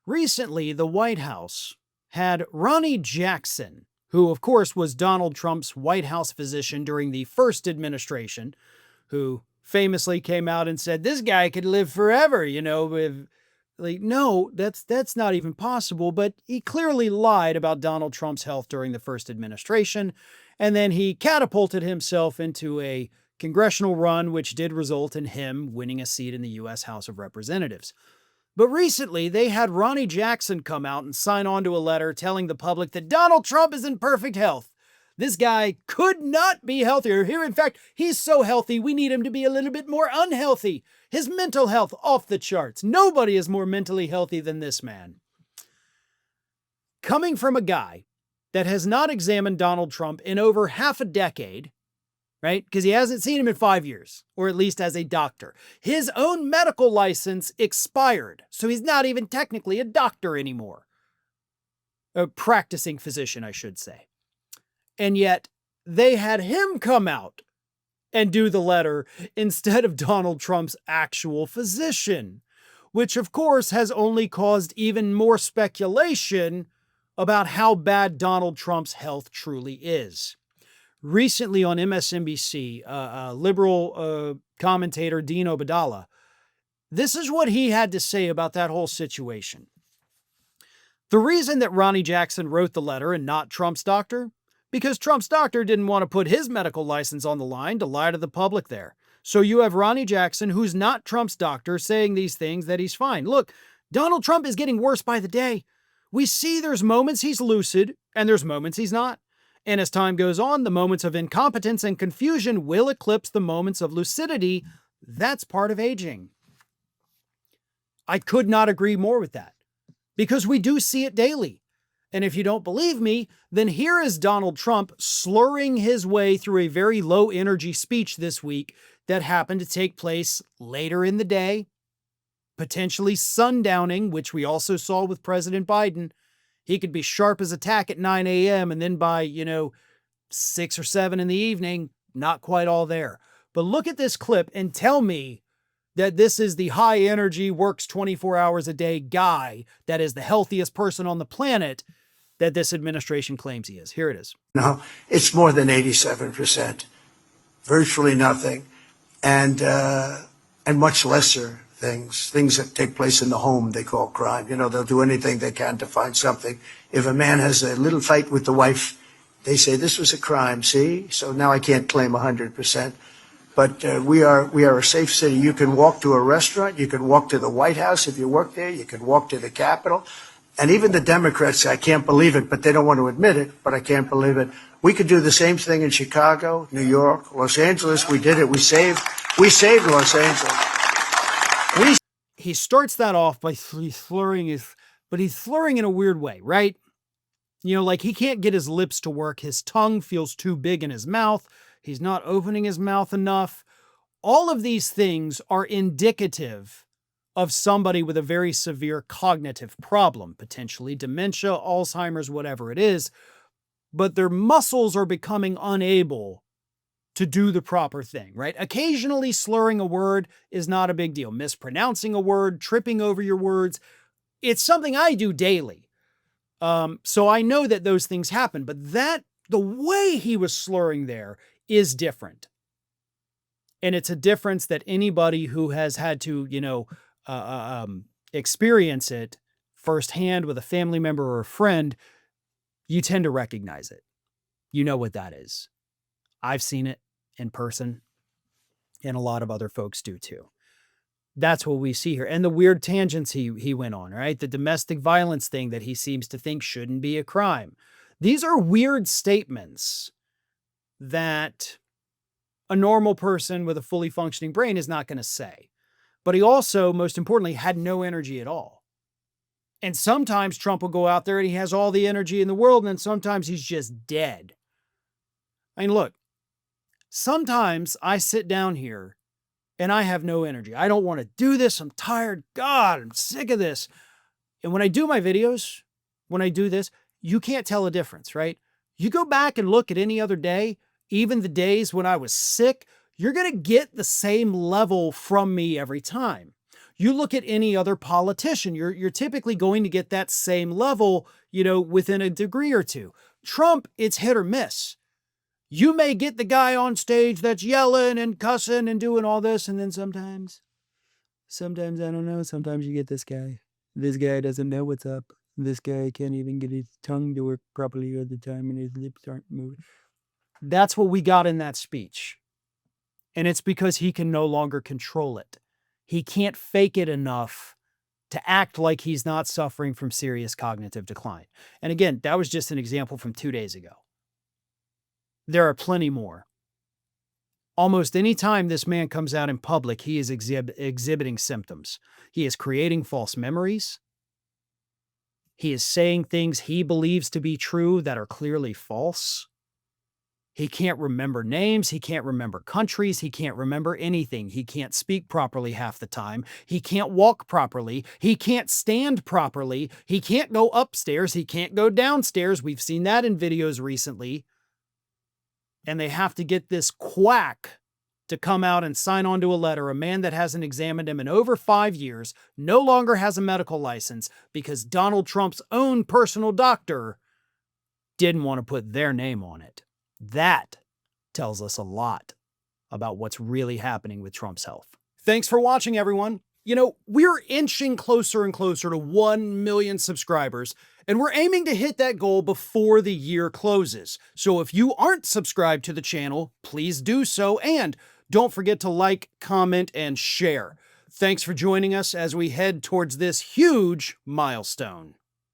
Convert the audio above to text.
Recently, the White House had Ronny Jackson, who, of course, was Donald Trump's White House physician during the first administration, who famously came out and said, this guy could live forever, no, that's not even possible. But he clearly lied about Donald Trump's health during the first administration. And then he catapulted himself into a congressional run, which did result in him winning a seat in the U.S. House of Representatives. But recently, they had Ronny Jackson come out and sign on to a letter telling the public that Donald Trump is in perfect health. This guy could not be healthier. Here, in fact, he's so healthy, we need him to be a little bit more unhealthy. His mental health off the charts. Nobody is more mentally healthy than this man. Coming from a guy that has not examined Donald Trump in over half a decade, right? Because he hasn't seen him in 5 years, or at least as a doctor. His own medical license expired, so he's not even technically a doctor anymore. A practicing physician, I should say. And yet, they had him come out and do the letter instead of Donald Trump's actual physician, which of course has only caused even more speculation about how bad Donald Trump's health truly is. Recently on MSNBC, liberal commentator Dean Obeidallah, this is what he had to say about that whole situation. The reason that Ronny Jackson wrote the letter and not Trump's doctor, because Trump's doctor didn't want to put his medical license on the line to lie to the public there. So you have Ronny Jackson, who's not Trump's doctor, saying these things that he's fine. Look, Donald Trump is getting worse by the day. We see there's moments he's lucid and there's moments he's not. And as time goes on, the moments of incompetence and confusion will eclipse the moments of lucidity. That's part of aging. I could not agree more with that, because we do see it daily. And if you don't believe me, then here is Donald Trump slurring his way through a very low energy speech this week that happened to take place later in the day, potentially sundowning, which we also saw with President Biden. He could be sharp as a tack at 9 a.m. and then by, 6 or 7 in the evening, not quite all there. But look at this clip and tell me that this is the high energy, works 24 hours a day guy that is the healthiest person on the planet that this administration claims he is. Here it is. No, it's more than 87%, virtually nothing, and much lesser things that take place in the home they call crime. They'll do anything they can to find something. If a man has a little fight with the wife, they say this was a crime, see? So now I can't claim 100%. But we are a safe city. You can walk to a restaurant. You can walk to the White House if you work there. You can walk to the Capitol. And even the Democrats say, I can't believe it, but they don't want to admit it, but I can't believe it. We could do the same thing in Chicago, New York, Los Angeles. We did it. We saved Los Angeles. He starts that off by slurring but he's slurring in a weird way, right? Like he can't get his lips to work. His tongue feels too big in his mouth. He's not opening his mouth enough. All of these things are indicative of somebody with a very severe cognitive problem, potentially dementia, Alzheimer's, whatever it is, but their muscles are becoming unable to do the proper thing, right? Occasionally slurring a word is not a big deal. Mispronouncing a word, tripping over your words, it's something I do daily. So I know that those things happen, but the way he was slurring there is different. And it's a difference that anybody who has had to, experience it firsthand with a family member or a friend, you tend to recognize it. You know what that is. I've seen it in person, and a lot of other folks do too. That's what we see here. And the weird tangents he went on, right? The domestic violence thing that he seems to think shouldn't be a crime. These are weird statements that a normal person with a fully functioning brain is not going to say. But he also, most importantly, had no energy at all. And sometimes Trump will go out there and he has all the energy in the world, and then sometimes he's just dead. I mean, look, sometimes I sit down here and I have no energy. I don't want to do this. I'm tired. God, I'm sick of this. And when I do my videos, when I do this, you can't tell a difference, right? You go back and look at any other day, even the days when I was sick, you're going to get the same level from me every time. You look at any other politician, you're typically going to get that same level, within a degree or two. Trump, it's hit or miss. You may get the guy on stage that's yelling and cussing and doing all this, and then sometimes, I don't know, sometimes you get this guy. This guy doesn't know what's up. This guy can't even get his tongue to work properly all the time, and his lips aren't moving. That's what we got in that speech. And it's because he can no longer control it. He can't fake it enough to act like he's not suffering from serious cognitive decline. And again, that was just an example from 2 days ago. There are plenty more. Almost any time this man comes out in public, he is exhibiting symptoms. He is creating false memories. He is saying things he believes to be true that are clearly false. He can't remember names. He can't remember countries. He can't remember anything. He can't speak properly half the time. He can't walk properly. He can't stand properly. He can't go upstairs. He can't go downstairs. We've seen that in videos recently. And they have to get this quack to come out and sign onto a letter, a man that hasn't examined him in over 5 years, no longer has a medical license because Donald Trump's own personal doctor didn't want to put their name on it. That tells us a lot about what's really happening with Trump's health. Thanks for watching, everyone. We're inching closer and closer to 1 million subscribers, and we're aiming to hit that goal before the year closes. So if you aren't subscribed to the channel, please do so, and don't forget to like, comment, and share. Thanks for joining us as we head towards this huge milestone.